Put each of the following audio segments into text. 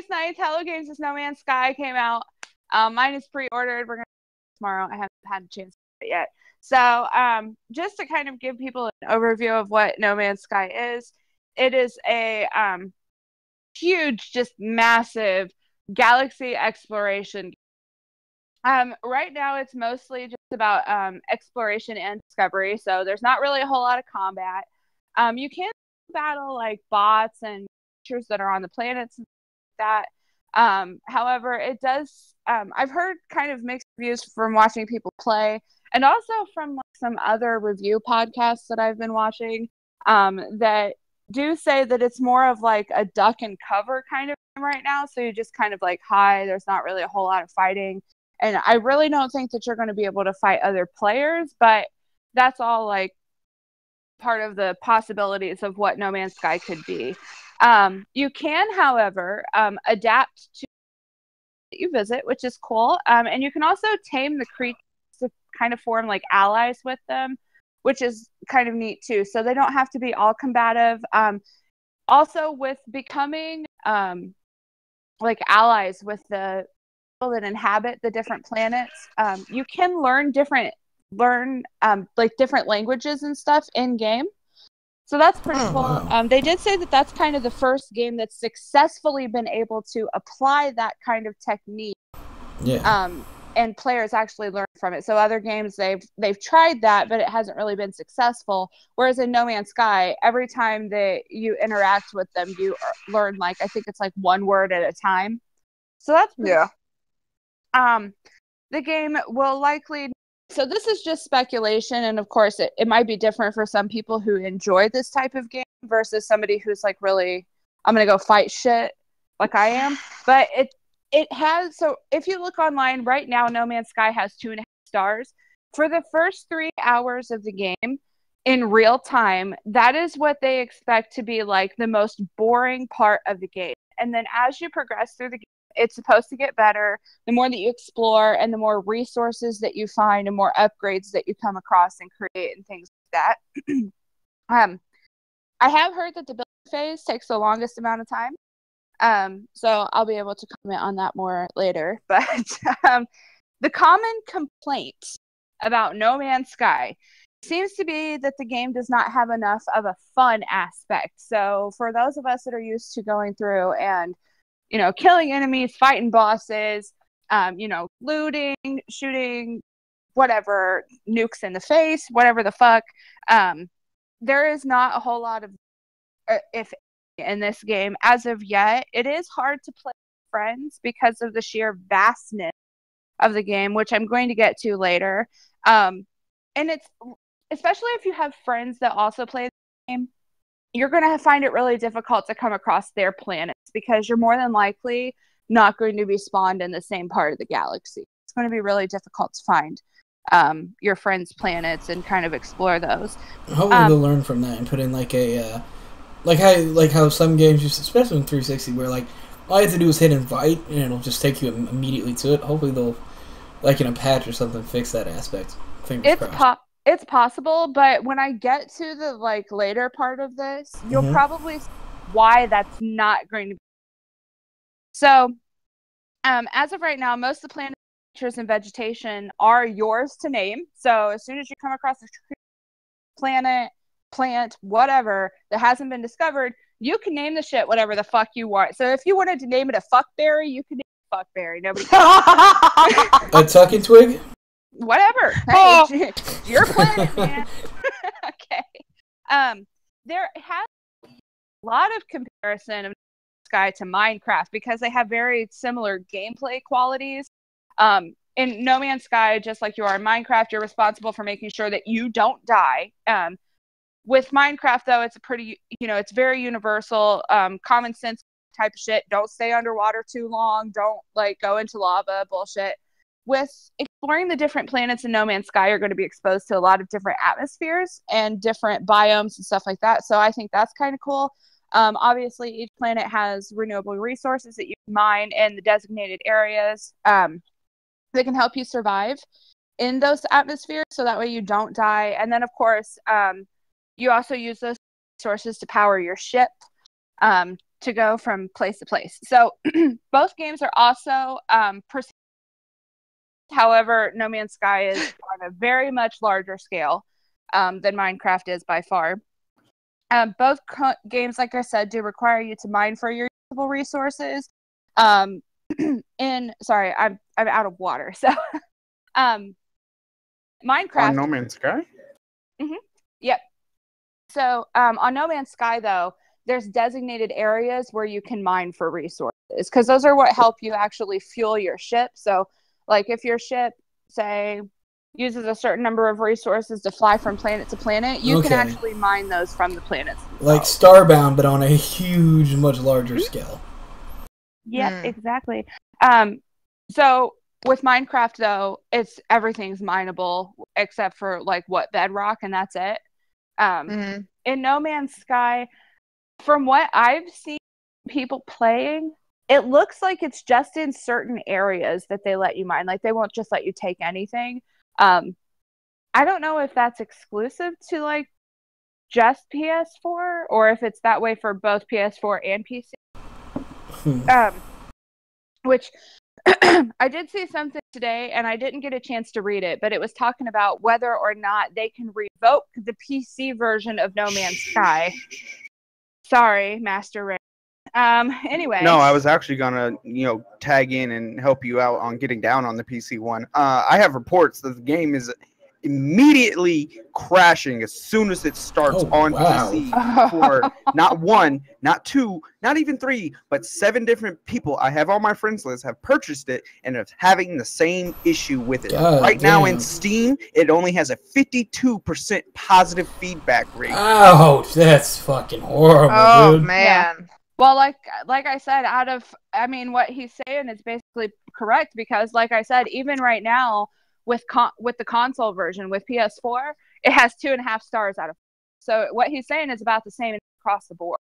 August 9th, Hello Games' No Man's Sky came out. Mine is pre-ordered. We're going to tomorrow. I haven't had a chance to do it yet. So just to kind of give people an overview of what No Man's Sky is, it is a huge, just massive galaxy exploration. Right now, it's mostly just about exploration and discovery, so there's not really a whole lot of combat. You can battle like bots and creatures that are on the planets and that. However, it does. I've heard kind of mixed reviews from watching people play, and also from like, some other review podcasts that I've been watching that do say that it's more of like a duck and cover kind of game right now. So you just kind of like hide. There's not really a whole lot of fighting. And I really don't think that you're going to be able to fight other players, but that's all like part of the possibilities of what No Man's Sky could be. You can, however, adapt to that you visit, which is cool. And you can also tame the creatures to kind of form like allies with them, which is kind of neat too. So they don't have to be all combative. Also, with becoming like allies with the people that inhabit the different planets, you can learn different languages and stuff in game. So that's pretty cool. Wow. They did say that that's kind of the first game that's successfully been able to apply that kind of technique. Yeah. And players actually learn from it. So other games they've tried that, but it hasn't really been successful. Whereas in No Man's Sky, every time that you interact with them, you learn like I think it's like one word at a time. So that's pretty the game will likely. So this is just speculation, and of course, it might be different for some people who enjoy this type of game versus somebody who's like really, I'm gonna go fight shit like I am. But it has. So if you look online right now, No Man's Sky has 2.5 stars for the first 3 hours of the game in real time. That is what they expect to be like the most boring part of the game, and then as you progress through the game, it's supposed to get better the more that you explore and the more resources that you find and more upgrades that you come across and create and things like that. I have heard that the building phase takes the longest amount of time. So I'll be able to comment on that more later. But the common complaint about No Man's Sky seems to be that the game does not have enough of a fun aspect. So for those of us that are used to going through and killing enemies, fighting bosses, looting, shooting, whatever, nukes in the face, whatever the fuck. There is not a whole lot of, if in this game as of yet. It is hard to play with friends because of the sheer vastness of the game, which I'm going to get to later. And it's, especially if you have friends that also play the game, you're going to find it really difficult to come across their planets because you're more than likely not going to be spawned in the same part of the galaxy. It's going to be really difficult to find your friends' planets and kind of explore those. Hopefully they'll learn from that and put in like a like how some games, especially in 360, where like all you have to do is hit invite and it'll just take you immediately to it. Hopefully they'll, like in a patch or something, fix that aspect. Fingers crossed. It's possible, but when I get to the like later part of this, you'll probably see why that's not going to be. So, as of right now, most of the planet creatures and vegetation are yours to name. So as soon as you come across a planet, plant, whatever that hasn't been discovered, you can name the shit whatever the fuck you want. So if you wanted to name it a fuckberry, you can name it a fuckberry. Nobody A tucking twig? Whatever. Hey, your planet, man. Okay. There has a lot of comparison of Sky to Minecraft because they have very similar gameplay qualities. In No Man's Sky, just like you are in Minecraft, you're responsible for making sure that you don't die. With Minecraft, though, it's a pretty, it's very universal, common sense type of shit. Don't stay underwater too long. Don't like go into lava bullshit. With exploring the different planets in No Man's Sky, you're going to be exposed to a lot of different atmospheres and different biomes and stuff like that. So I think that's kind of cool. Obviously, each planet has renewable resources that you can mine in the designated areas that can help you survive in those atmospheres. So that way you don't die. And then, of course, you also use those resources to power your ship. to go from place to place. So both games are also however, No Man's Sky is on a very much larger scale than Minecraft is by far. Both games, like I said, do require you to mine for your usable resources. Sorry, I'm out of water. So, Minecraft on No Man's Sky. Mm-hmm. Yep. So, on No Man's Sky, though, there's designated areas where you can mine for resources because those are what help you actually fuel your ship. So, like if your ship, say, uses a certain number of resources to fly from planet to planet, you can actually mine those from the planets themselves. Like Starbound, but on a huge, much larger scale. Yep, exactly. So with Minecraft, though, everything's mineable except for like bedrock, and that's it. In No Man's Sky, from what I've seen people playing, it looks like it's just in certain areas that they let you mine. Like they won't just let you take anything. I don't know if that's exclusive to like just PS4 or if it's that way for both PS4 and PC. Which I did see something today and I didn't get a chance to read it, but it was talking about whether or not they can revoke the PC version of No Man's Sky. Sorry, Master Ray. Anyway. No, I was actually gonna, tag in and help you out on getting down on the PC one. I have reports that the game is immediately crashing as soon as it starts on PC for not one, not two, not even three, but 7 different people. I have all my friends list have purchased it and are having the same issue with it. Now in Steam, it only has a 52% positive feedback rate. Ouch, that's fucking horrible, dude. Man. Yeah. Well, like I said, what he's saying is basically correct because, like I said, even right now with the console version with PS4, it has 2.5 stars out of 5. So what he's saying is about the same across the board.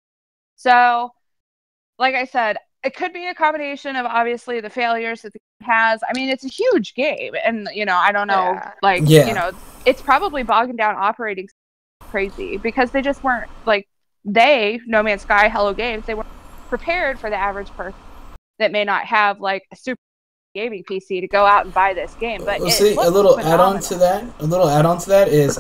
So, like I said, it could be a combination of obviously the failures that the game has. I mean, it's a huge game, and I don't know, it's probably bogging down operating crazy because they just weren't No Man's Sky, Hello Games, they weren't prepared for the average person that may not have like a super gaming PC to go out and buy this game. But a little add-on to that is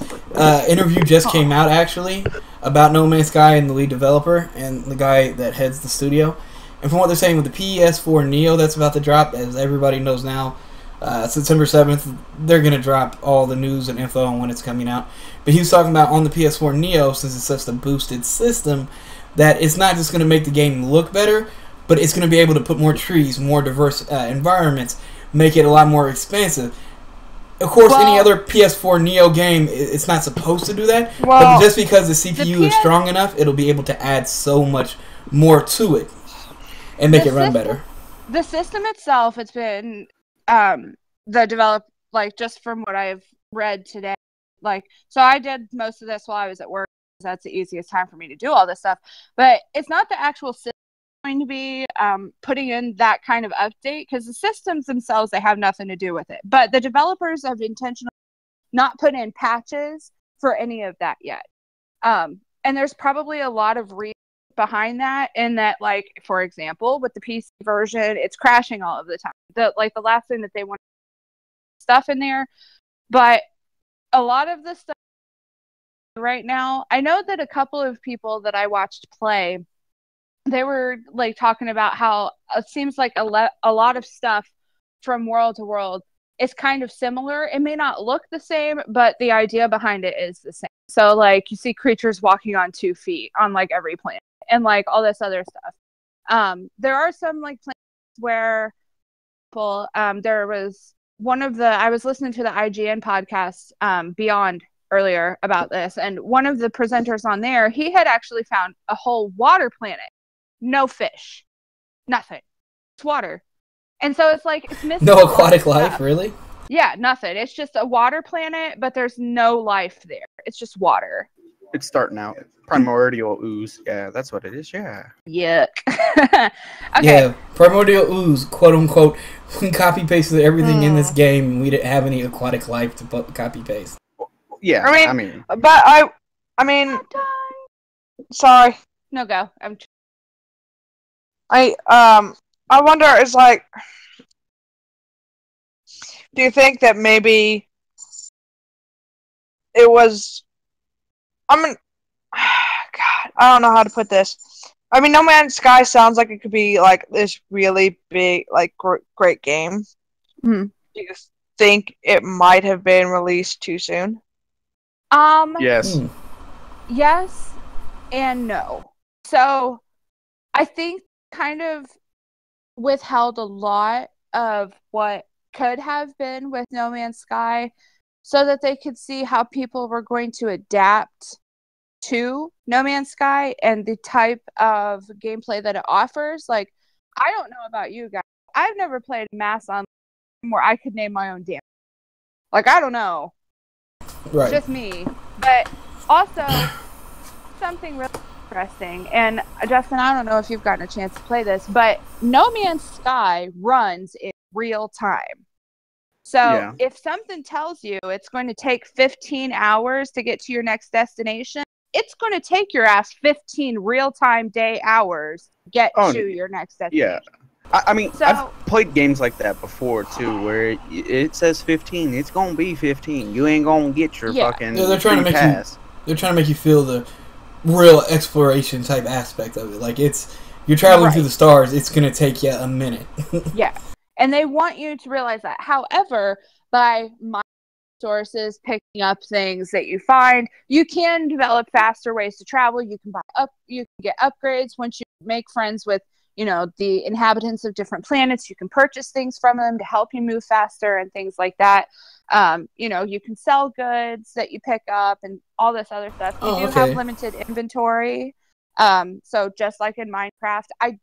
interview just came out actually about No Man's Sky and the lead developer and the guy that heads the studio. And from what they're saying with the PS4 Neo that's about to drop, as everybody knows now, September 7th, they're going to drop all the news and info on when it's coming out. But he was talking about on the PS4 Neo, since it's such a boosted system, that it's not just going to make the game look better, but it's going to be able to put more trees, more diverse environments, make it a lot more expansive. Of course, any other PS4 Neo game, it's not supposed to do that. But just because the CPU is strong enough, it'll be able to add so much more to it and make it run better. The system itself, it's been just from what I've read today, so I did most of this while I was at work. That's the easiest time for me to do all this stuff. But it's not the actual system going to be putting in that kind of update because the systems themselves, they have nothing to do with it. But the developers have intentionally not put in patches for any of that yet. And there's probably a lot of reasons behind that, in that, for example, with the PC version, it's crashing all of the time. The last thing that they want stuff in there, but a lot of the stuff right now, I know that a couple of people that I watched play, they were talking about how it seems like a lot of stuff from world to world is kind of similar. It may not look the same, but the idea behind it is the same. So you see creatures walking on 2 feet on every planet and all this other stuff. There are some planets where there was I was listening to the IGN podcast Beyond earlier about this, and one of the presenters on there, he had actually found a whole water planet. No fish. Nothing. It's water. And so it's it's missing no aquatic life, really? Yeah, nothing. It's just a water planet, but there's no life there. It's just water. It's starting out. Primordial ooze. Yeah, that's what it is. Yeah. Yuck. Okay. Yeah, primordial ooze, quote unquote. We copy pasted everything in this game, and we didn't have any aquatic life to copy paste. Yeah, I mean, but I mean, sorry. No, go. I wonder, is like, do you think that maybe it was, God, I don't know how to put this. I mean, No Man's Sky sounds like it could be like this really big, like great game. Mm-hmm. Do you think it might have been released too soon? Yes. Yes and no. So I think kind of withheld a lot of what could have been with No Man's Sky so that they could see how people were going to adapt to No Man's Sky and the type of gameplay that it offers. Like, I don't know about you guys. I've never played Mass Online where I could name my own damn. Like, I don't know. Right. It's just me. But also, something really interesting. And Justin, I don't know if you've gotten a chance to play this, but No Man's Sky runs in real time. So if something tells you it's going to take 15 hours to get to your next destination, it's going to take your ass 15 real-time day hours to get to your next destination. Yeah. I mean, I've played games like that before, too, where it says 15. It's going to be 15. You ain't going to get your fucking they're trying to make pass. They're trying to make you feel the real exploration type aspect of it. Like, you're traveling through the stars. It's going to take you a minute. Yeah. And they want you to realize that. However, by my sources, picking up things that you find, you can develop faster ways to travel. You can you can get upgrades once you make friends with, the inhabitants of different planets. You can purchase things from them to help you move faster and things like that. You can sell goods that you pick up and all this other stuff. You do have limited inventory. So just like in Minecraft, I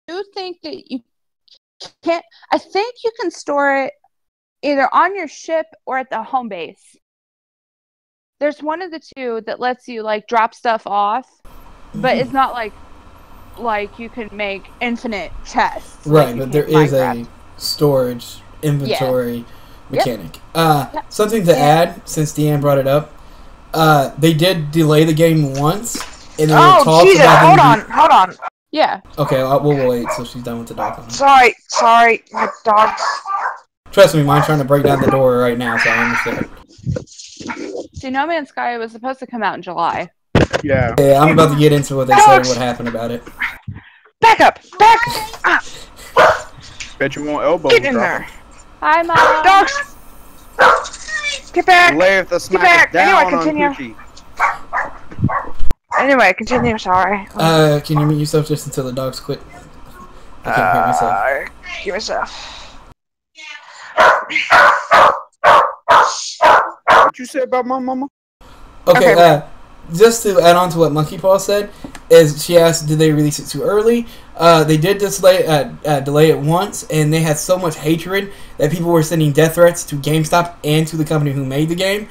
do think that you can't. I think you can store it either on your ship or at the home base. There's one of the two that lets you like drop stuff off, but it's not like you can make infinite chests. Right, but there is a storage inventory mechanic. Something to add, since Deanne brought it up, they did delay the game once, and there were talks about hold on. Yeah. Okay, we'll wait till she's done with the dog. Sorry, my dog's... Trust me, mine's trying to break down the door right now, so I understand. See, No Man's Sky was supposed to come out in July. Yeah. Yeah, I'm about to get into what they said and what happened about it. Back up! Back up! Bet you won't elbow. Get in there. Hi, Mom. Dogs! Get back! Lay the smack down. Anyway, continue. Anyway, continue, sorry. Can you mute yourself just until the dogs quit? I can't hear myself. Give myself. What you say about my mama? Okay, just to add on to what Monkey Paw said, is she asked, did they release it too early? They did delay it once, and they had so much hatred that people were sending death threats to GameStop and to the company who made the game.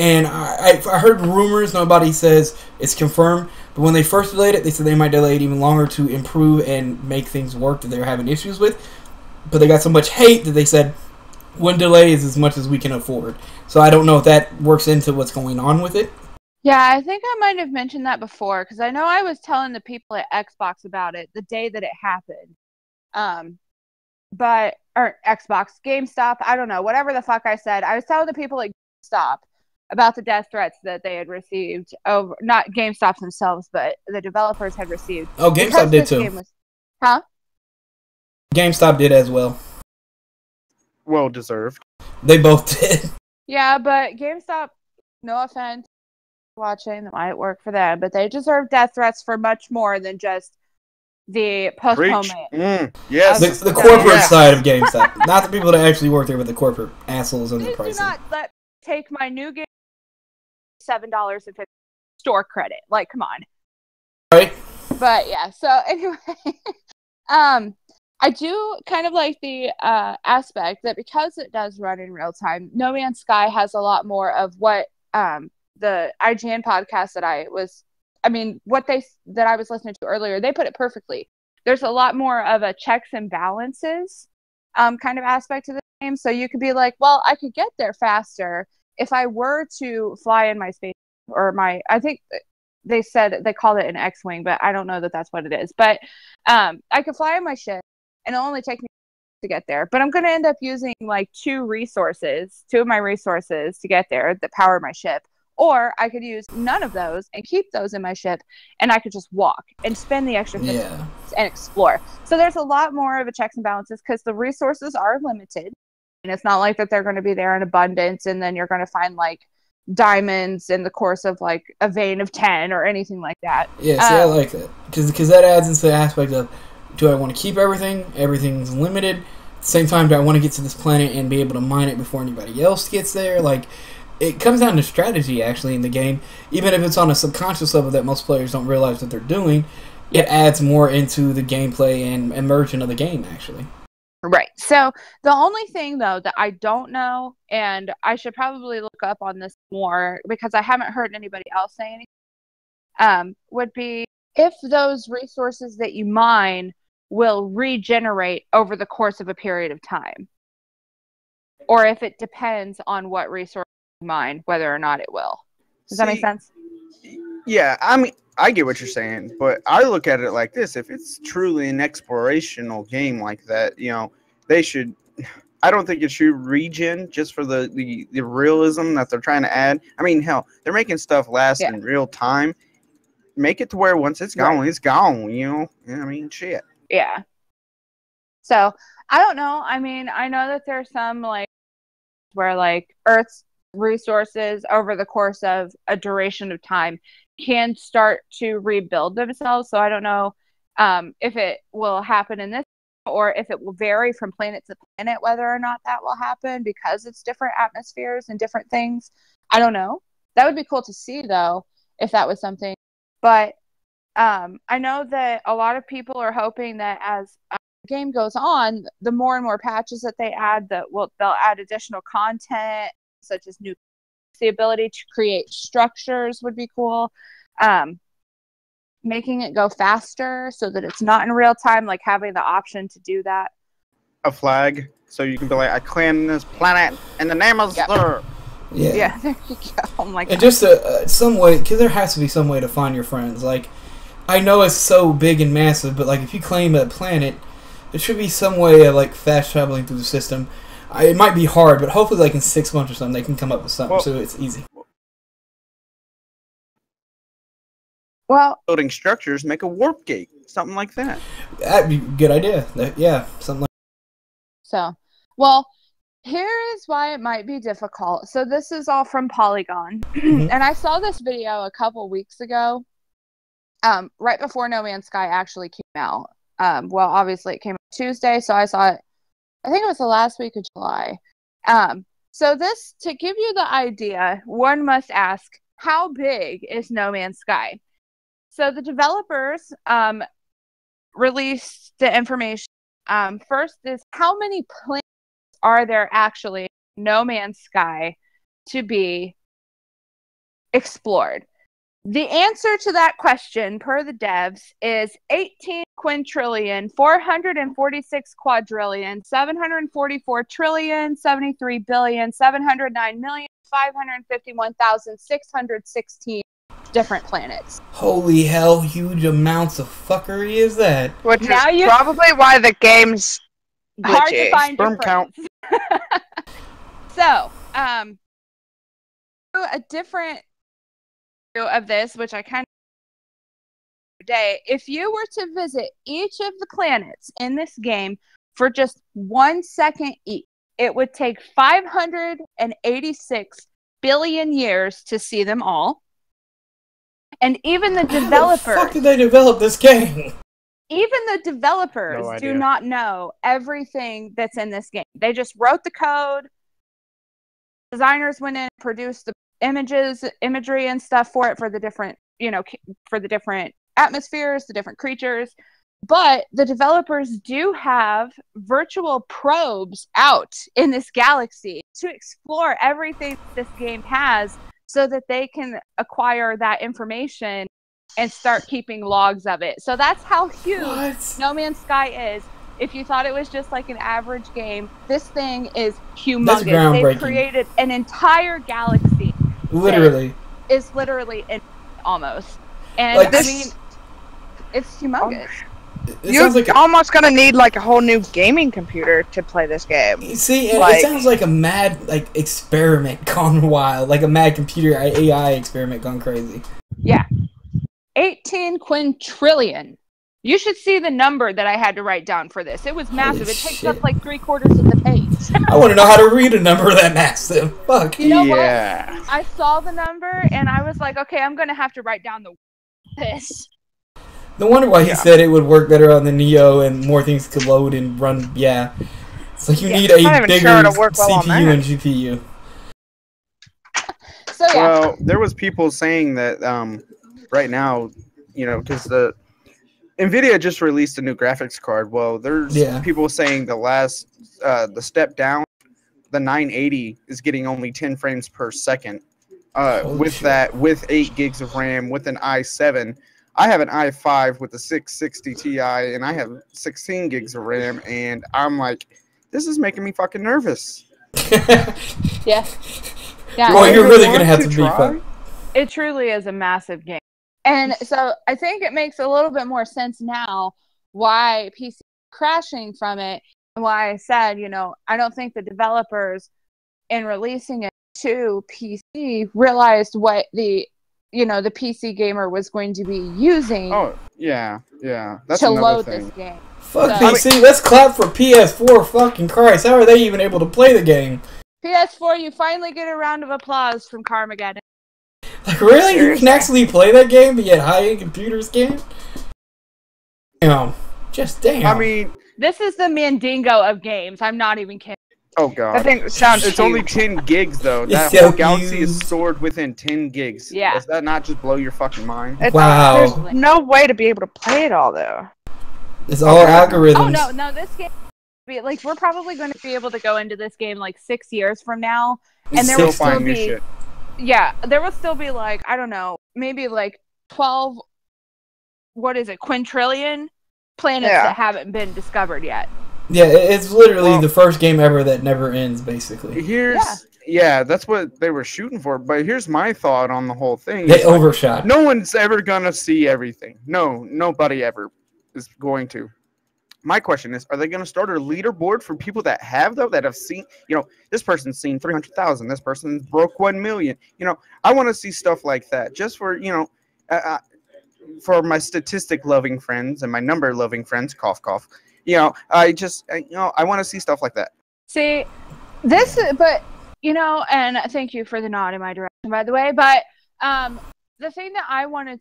And I heard rumors, nobody says it's confirmed, but when they first delayed it, they said they might delay it even longer to improve and make things work that they were having issues with. But they got so much hate that they said, one delay is as much as we can afford. So I don't know if that works into what's going on with it. Yeah, I think I might have mentioned that before, because I know I was telling the people at Xbox about it the day that it happened. Or Xbox, GameStop, I don't know, whatever the fuck I said. I was telling the people at GameStop about the death threats that they had received over, not GameStop themselves, but the developers had received. Oh, GameStop did too. Huh? GameStop did as well. Well deserved. They both did. Yeah, but GameStop, no offense, watching, that might work for them, but they deserve death threats for much more than just the postponement. Yes. The corporate side of GameStop. Not the people that actually work there, but the corporate assholes and the pricing. Do not take my new game $7.50 store credit. Like, come on. Right. But yeah, so anyway, I do kind of like the aspect that because it does run in real time, No Man's Sky has a lot more of what the IGN podcast that I was listening to earlier, they put it perfectly. There's a lot more of a checks and balances kind of aspect to the game. So you could be like, well, I could get there faster if I were to fly in my space or I think they said they called it an X-wing, but I don't know that that's what it is. But I could fly on my ship, and it'll only take me to get there. But I'm going to end up using like two of my resources to get there that power my ship. Or I could use none of those and keep those in my ship, and I could just walk and spend the extra 15 minutes and explore. So there's a lot more of a checks and balances because the resources are limited. And it's not like that they're going to be there in abundance, and then you're going to find like diamonds in the course of like a vein of 10 or anything like that. Yeah, see, I like that. Because that adds into the aspect of, do I want to keep everything? Everything's limited. At the same time, do I want to get to this planet and be able to mine it before anybody else gets there? Like, it comes down to strategy, actually, in the game. Even if it's on a subconscious level that most players don't realize that they're doing, it adds more into the gameplay and immersion of the game, actually. Right. So the only thing, though, that I don't know, and I should probably look up on this more because I haven't heard anybody else say anything, would be if those resources that you mine will regenerate over the course of a period of time. Or if it depends on what resource you mine, whether or not it will. Does that make sense? Yeah, I mean, I get what you're saying, but I look at it like this. If it's truly an explorational game like that, you know, they should... I don't think it should regen just for the realism that they're trying to add. I mean, hell, they're making stuff last in real time. Make it to where once it's gone, it's gone, you know? I mean, shit. Yeah. So, I don't know. I mean, I know that there's some, like, where, like, Earth's resources over the course of a duration of time can start to rebuild themselves. So I don't know if it will happen in this, or if it will vary from planet to planet, whether or not that will happen because it's different atmospheres and different things. I don't know. That would be cool to see, though, if that was something. But I know that a lot of people are hoping that as the game goes on, the more and more patches that they add, they'll add additional content, such as the ability to create structures would be cool. Making it go faster so that it's not in real time, like having the option to do that. A flag, so you can be like, I claim this planet in the name of Sir. Yeah, there you go. Oh my God. And just some way, because there has to be some way to find your friends. Like, I know it's so big and massive, but like if you claim a planet, there should be some way of like fast traveling through the system. It might be hard, but hopefully like in 6 months or something they can come up with something so it's easy. Well, building structures, make a warp gate, something like that. That'd be a good idea. Something like so. Well, here is why it might be difficult. So this is all from Polygon, and I saw this video a couple weeks ago, right before No Man's Sky actually came out. Well, obviously it came out Tuesday, so I saw it. I think it was the last week of July. So this, to give you the idea, one must ask, how big is No Man's Sky? So the developers released the information. First is, how many planets are there actually in No Man's Sky to be explored? The answer to that question, per the devs, is 18 quintillion, 446 quadrillion, 744 trillion, 73 billion, 709 million, 551,616 different planets. Holy hell, huge amounts of fuckery is that? Which is probably why the game's glitchy. Hard to find sperm count. So, a different view of this, which I kind of today, if you were to visit each of the planets in this game for just 1 second each, it would take 586 billion years to see them all. And even the developers... How the fuck did they develop this game? Even the developers do not know everything that's in this game. They just wrote the code. Designers went in and produced the imagery and stuff for it, for the different, for the different atmospheres, the different creatures. But the developers do have virtual probes out in this galaxy to explore everything this game has, so that they can acquire that information and start keeping logs of it. So that's how huge No Man's Sky is. If you thought it was just like an average game, this thing is humongous. That's groundbreaking. They've created an entire galaxy. Literally. Is literally almost. And Like, I mean, it's humongous. You're almost gonna need like a whole new gaming computer to play this game. You see, Like- it sounds like a mad experiment gone wild, like a mad computer AI experiment gone crazy. Yeah. 18 quintillion. You should see the number that I had to write down for this. It was massive. Holy It takes shit. up like 3/4 of the page. I want to know how to read a number that massive. Fuck. You know Yeah. what? I saw the number and I was like, okay, I'm gonna have to write down this. No wonder why he said it would work better on the Neo and more things could load and run. Yeah. It's like you need I'm not a even bigger sure it'll work well on CPU that. and GPU. So yeah. Well, there was people saying that right now, because the NVIDIA just released a new graphics card. Well, there's people saying the step down, the 980 is getting only 10 frames per second. With 8 gigs of RAM, with an i7. I have an i5 with a 660 Ti, and I have 16 gigs of RAM, and I'm like, this is making me fucking nervous. Yeah. Yeah. Well, you're really gonna have to be fun. It truly is a massive game. And so I think it makes a little bit more sense now why PC is crashing from it, and why I said, I don't think the developers in releasing it to PC realized what the PC gamer was going to be using. Oh, yeah. That's to another load thing. this game. Fuck PC, let's clap for PS4, fucking Christ. How are they even able to play the game? PS4, you finally get a round of applause from Carmageddon. Like, really? You can actually play that game, but yet high-end computers can't? Damn. Just damn. I mean... This is the Mandingo of games. I'm not even kidding. Oh, God. I think it sounds It's huge. only 10 gigs, though. That so whole galaxy is huge. stored within 10 gigs. Yeah. Does that not just blow your fucking mind? Wow. There's no way to be able to play it all, though. It's all algorithms. Oh, no, this game... we're probably going to be able to go into this game, 6 years from now. And there will still be... shit. Yeah, there will still be, I don't know, maybe 12... What is it? Quintillion planets that haven't been discovered yet. Yeah, it's literally the first game ever that never ends, basically. That's what they were shooting for. But here's my thought on the whole thing. They overshot. No one's ever gonna see everything. No, nobody ever is going to. My question is, are they gonna start a leaderboard for people that have seen, this person's seen 300,000, this person broke 1 million. I want to see stuff like that, just for for my statistic loving friends and my number loving friends. Cough, cough. I want to see stuff like that. See, and thank you for the nod in my direction, by the way, but the thing that I wanted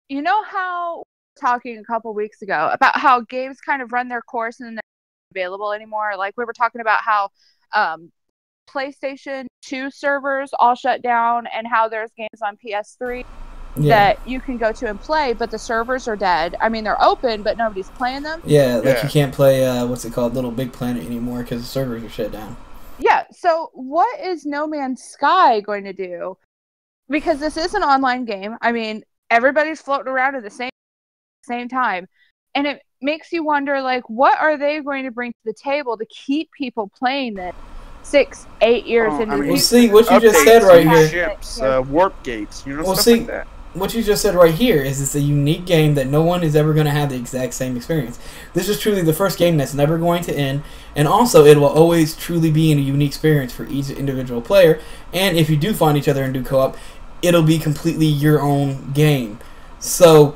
to, how we were talking a couple weeks ago about how games kind of run their course and they're not available anymore. We were talking about how PlayStation 2 servers all shut down and how there's games on PS3 that you can go to and play, but the servers are dead. I mean, they're open, but nobody's playing them. Yeah, you can't play, Little Big Planet anymore because the servers are shut down. Yeah, so what is No Man's Sky going to do? Because this is an online game. I mean, everybody's floating around at the same time. And it makes you wonder, what are they going to bring to the table to keep people playing this 6-8 years into the future? Well, see, what you just said right here. Ships, warp gates, stuff like that. What you just said right here is it's a unique game that no one is ever going to have the exact same experience. This is truly the first game that's never going to end, and also it will always truly be a unique experience for each individual player, and if you do find each other and do co-op, it'll be completely your own game. So,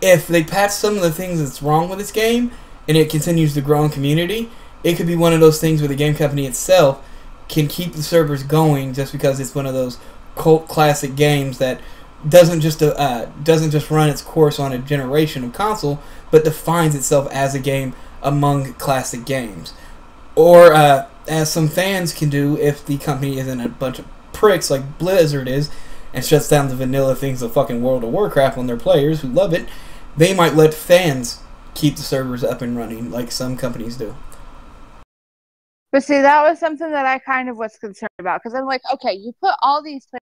if they patch some of the things that's wrong with this game, and it continues to grow in community, it could be one of those things where the game company itself can keep the servers going just because it's one of those cult classic games that doesn't just run its course on a generation of console, but defines itself as a game among classic games. Or as some fans can do if the company isn't a bunch of pricks like Blizzard is and shuts down the vanilla things of fucking World of Warcraft on their players who love it, they might let fans keep the servers up and running like some companies do. But see, that was something that I kind of was concerned about, because I'm like, okay, you put all these players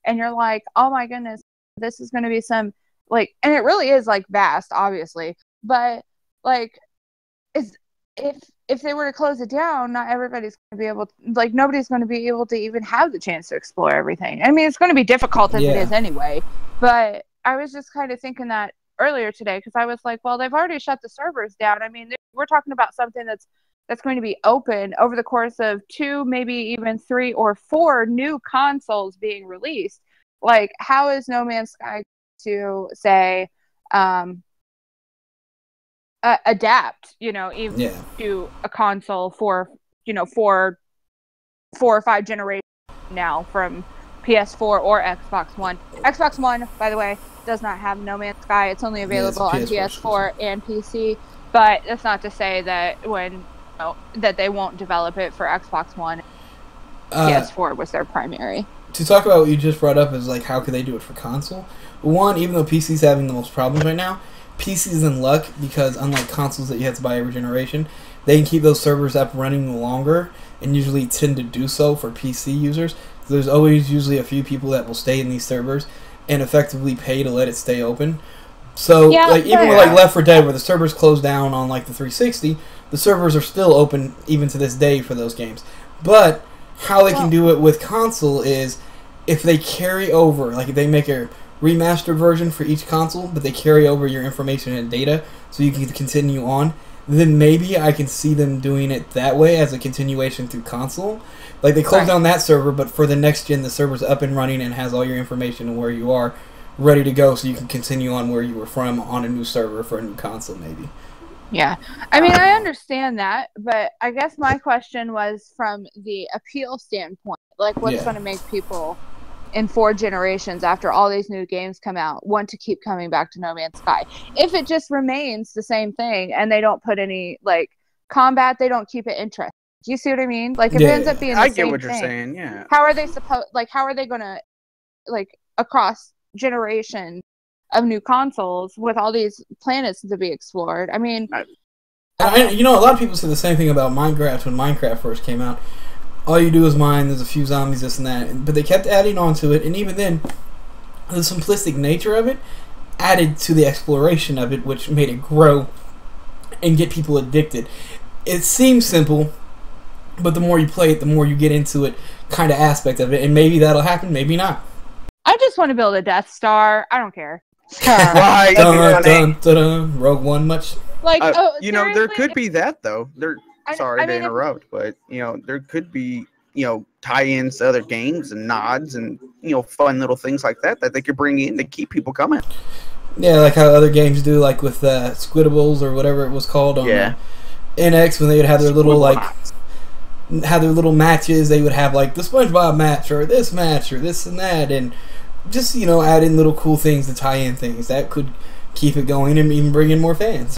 and you're like, oh my goodness, this is going to be some, and it really is, vast, obviously, but, if they were to close it down, not everybody's going to be able to, nobody's going to be able to even have the chance to explore everything. I mean, it's going to be difficult as it is anyway, but, I was just kind of thinking that earlier today because I was like, well, they've already shut the servers down. I mean, we're talking about something that's going to be open over the course of 2, maybe even 3 or 4 new consoles being released. Like, how is No Man's Sky to say adapt, even to a console for 4 or 5 generations now from PS4 or Xbox One. Xbox One, by the way, does not have No Man's Sky. It's only available on PS4 and PC. But that's not to say that that they won't develop it for Xbox One. PS4 was their primary. To talk about what you just brought up is like how could they do it for console? One, even though PC's having the most problems right now, PC's in luck because unlike consoles that you have to buy every generation, they can keep those servers up running longer and usually tend to do so for PC users. There's always usually a few people that will stay in these servers and effectively pay to let it stay open. So even with like Left 4 Dead, where the servers closed down on like the 360, the servers are still open even to this day for those games. But how they can do it with console is if they carry over, like if they make a remastered version for each console, but they carry over your information and data so you can continue on, then maybe I can see them doing it that way as a continuation through console. Like they close down that server, but for the next gen, the server's up and running and has all your information and where you are ready to go, so you can continue on where you were from on a new server for a new console, maybe. Yeah, I mean, I understand that, but I guess my question was from the appeal standpoint. Like, what's going to make people in 4 generations after all these new games come out want to keep coming back to No Man's Sky? If it just remains the same thing and they don't put any like combat, they don't keep it interesting. Do you see what I mean? Like, if it ends up being the same thing, I get what you're saying. Yeah. How are they how are they going to across generations of new consoles with all these planets to be explored? I mean, a lot of people say the same thing about Minecraft when Minecraft first came out. All you do is mine, there's a few zombies, this and that. But they kept adding on to it, and even then, the simplistic nature of it added to the exploration of it, which made it grow and get people addicted. It seems simple, but the more you play it, the more you get into it kind of aspect of it, and maybe that'll happen, maybe not. I just want to build a Death Star. I don't care. Right. Rogue One much. Like, there could be that though. Sorry to interrupt, but there could be tie-ins to other games and nods and fun little things like that they could bring in to keep people coming. Yeah, like how other games do, like with Squidables or whatever it was called on NX, when they would have their little matches. They would have like the SpongeBob match or this and that, and just add in little cool things to tie in things that could keep it going and even bring in more fans.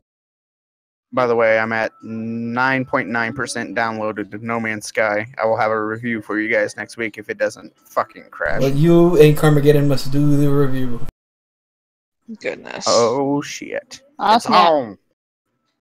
By the way, I'm at 9.9% downloaded to No Man's Sky. I will have a review for you guys next week if it doesn't fucking crash. Well, you and Carmageddon must do the review. Goodness. Oh shit. Awesome.